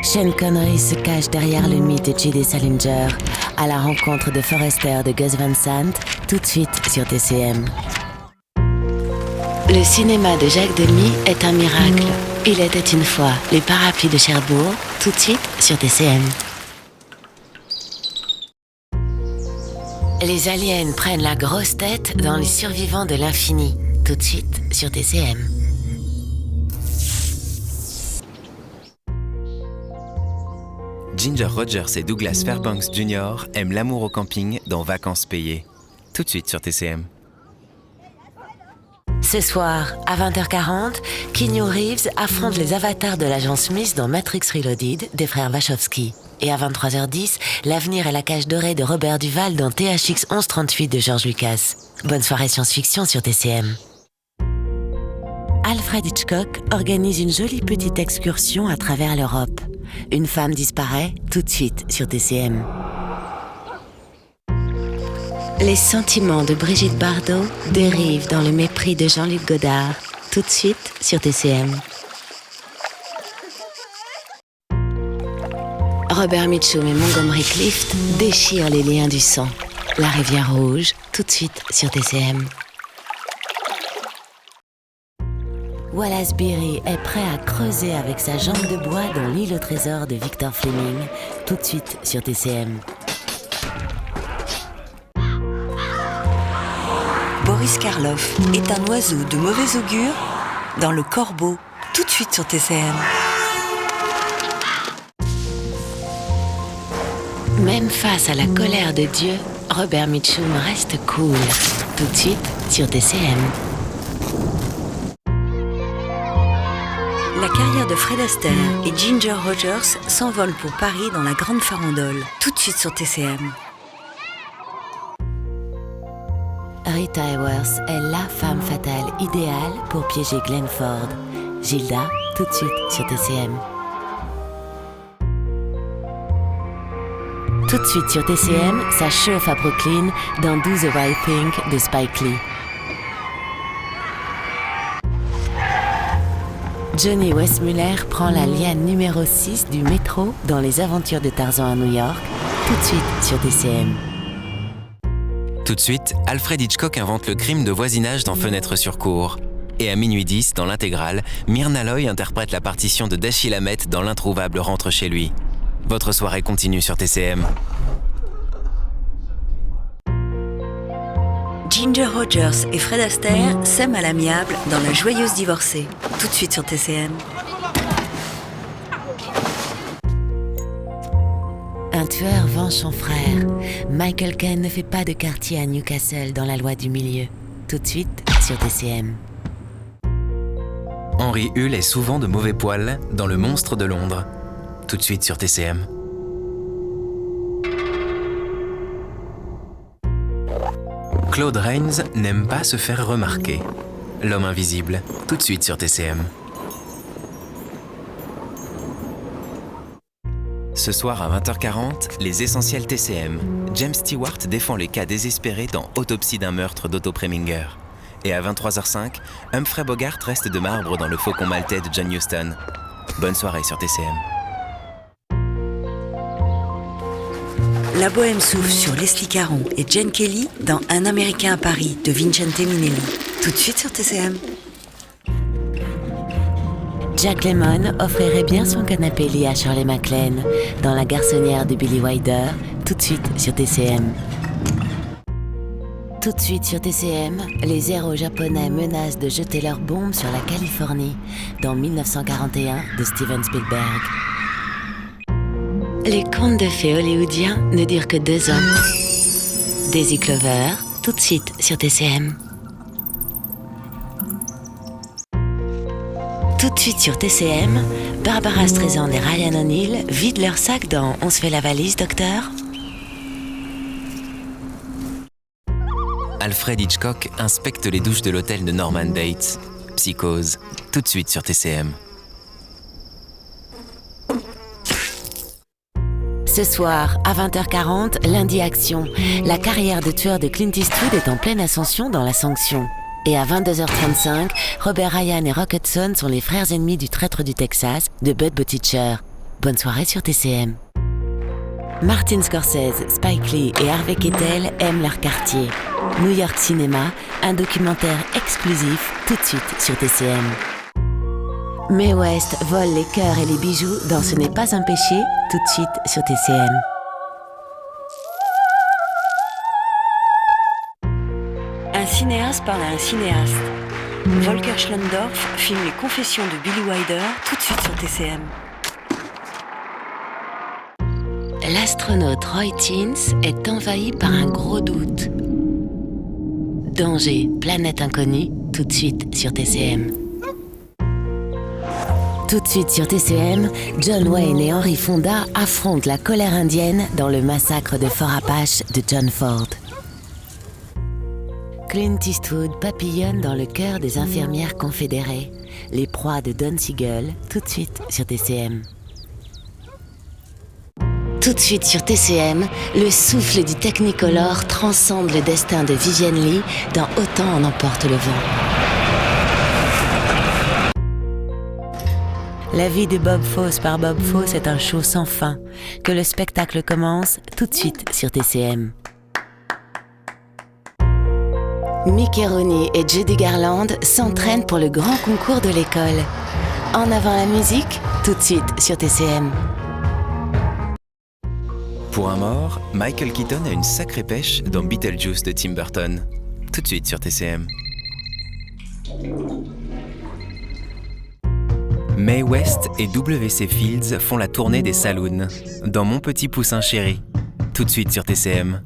Sean Connery se cache derrière le mythe de J.D. Salinger à la rencontre de Forrester de Gus Van Sant, tout de suite sur TCM. Le cinéma de Jacques Demy est un miracle. Il était une fois les parapluies de Cherbourg, tout de suite sur TCM. Les aliens prennent la grosse tête dans Les Survivants de l'infini, tout de suite sur TCM. Ginger Rogers et Douglas Fairbanks Jr. aiment l'amour au camping dans Vacances payées. Tout de suite sur TCM. Ce soir, à 20h40, Keanu Reeves affronte les avatars de l'agent Smith dans Matrix Reloaded des frères Wachowski. Et à 23h10, l'avenir et la cage dorée de Robert Duval dans THX 1138 de George Lucas. Bonne soirée science-fiction sur TCM. Alfred Hitchcock organise une jolie petite excursion à travers l'Europe. Une femme disparaît, tout de suite sur TCM. Les sentiments de Brigitte Bardot dérivent dans le mépris de Jean-Luc Godard, tout de suite sur TCM. Robert Mitchum et Montgomery Clift déchirent les liens du sang. La rivière rouge, tout de suite sur TCM. Wallace Beery est prêt à creuser avec sa jambe de bois dans l'île au trésor de Victor Fleming, tout de suite sur TCM. Boris Karloff est un oiseau de mauvais augure dans Le Corbeau, tout de suite sur TCM. Même face à la colère de Dieu, Robert Mitchum reste cool, tout de suite sur TCM. La carrière de Fred Astaire et Ginger Rogers s'envolent pour Paris dans la grande farandole, tout de suite sur TCM. Rita Hayworth est la femme fatale idéale pour piéger Glenn Ford. Gilda, tout de suite sur TCM. Tout de suite sur TCM, ça chauffe à Brooklyn dans Do the Right Thing de Spike Lee. Johnny Weissmuller prend la liane numéro 6 du métro dans Les Aventures de Tarzan à New York, tout de suite sur TCM. Tout de suite, Alfred Hitchcock invente le crime de voisinage dans Fenêtre sur cour. Et à minuit 10, dans l'intégrale, Myrna Loy interprète la partition de Dashiell Hammett dans L'introuvable rentre chez lui. Votre soirée continue sur TCM. Ginger Rogers et Fred Astaire s'aiment à l'amiable dans La Joyeuse divorcée, tout de suite sur TCM. Un tueur venge son frère. Michael Caine ne fait pas de quartier à Newcastle dans La Loi du milieu, tout de suite sur TCM. Henry Hull est souvent de mauvais poil dans Le Monstre de Londres. Tout de suite sur TCM. Claude Rains n'aime pas se faire remarquer. L'homme invisible, tout de suite sur TCM. Ce soir à 20h40, les essentiels TCM. James Stewart défend les cas désespérés dans Autopsie d'un meurtre d'Otto Preminger. Et à 23h05, Humphrey Bogart reste de marbre dans Le Faucon maltais de John Huston. Bonne soirée sur TCM. La bohème souffle sur Leslie Caron et Jane Kelly dans Un Américain à Paris de Vincente Minnelli. Tout de suite sur TCM. Jack Lemmon offrirait bien son canapé lit à Shirley MacLaine dans La garçonnière de Billy Wilder, tout de suite sur TCM. Tout de suite sur TCM, les héros japonais menacent de jeter leurs bombes sur la Californie dans 1941 de Steven Spielberg. Les contes de fées hollywoodiens ne durent que 2 ans. Daisy Clover, tout de suite sur TCM. Tout de suite sur TCM, Barbara Streisand et Ryan O'Neal vident leur sac dans On se fait la valise, docteur. Alfred Hitchcock inspecte les douches de l'hôtel de Norman Bates. Psychose, tout de suite sur TCM. Ce soir, à 20h40, lundi action. La carrière de tueur de Clint Eastwood est en pleine ascension dans La Sanction. Et à 22h35, Robert Ryan et Rock Hudson sont les frères ennemis du traître du Texas de Bud Buttigieg. Bonne soirée sur TCM. Martin Scorsese, Spike Lee et Harvey Keitel aiment leur quartier. New York Cinéma, un documentaire exclusif tout de suite sur TCM. Mae West vole les cœurs et les bijoux dans Ce n'est pas un péché, tout de suite sur TCM. Un cinéaste parle à un cinéaste. Volker Schlöndorff filme les confessions de Billy Wilder tout de suite sur TCM. L'astronaute Roy Teens est envahi par un gros doute. Danger, planète inconnue, tout de suite sur TCM. Tout de suite sur TCM, John Wayne et Henry Fonda affrontent la colère indienne dans le massacre de Fort Apache de John Ford. Clint Eastwood papillonne dans le cœur des infirmières confédérées, les proies de Don Siegel, tout de suite sur TCM. Tout de suite sur TCM, le souffle du Technicolor transcende le destin de Vivien Leigh dans Autant en emporte le vent. La vie de Bob Fosse par Bob Fosse est un show sans fin. Que le spectacle commence tout de suite sur TCM. Mickey Rooney et Judy Garland s'entraînent pour le grand concours de l'école. En avant la musique, tout de suite sur TCM. Pour un mort, Michael Keaton a une sacrée pêche dans Beetlejuice de Tim Burton. Tout de suite sur TCM. Mae West et W.C. Fields font la tournée des saloons dans Mon petit poussin chéri. Tout de suite sur TCM.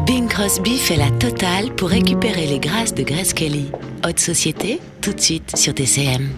Bing Crosby fait la totale pour récupérer les grâces de Grace Kelly. Haute société, tout de suite sur TCM.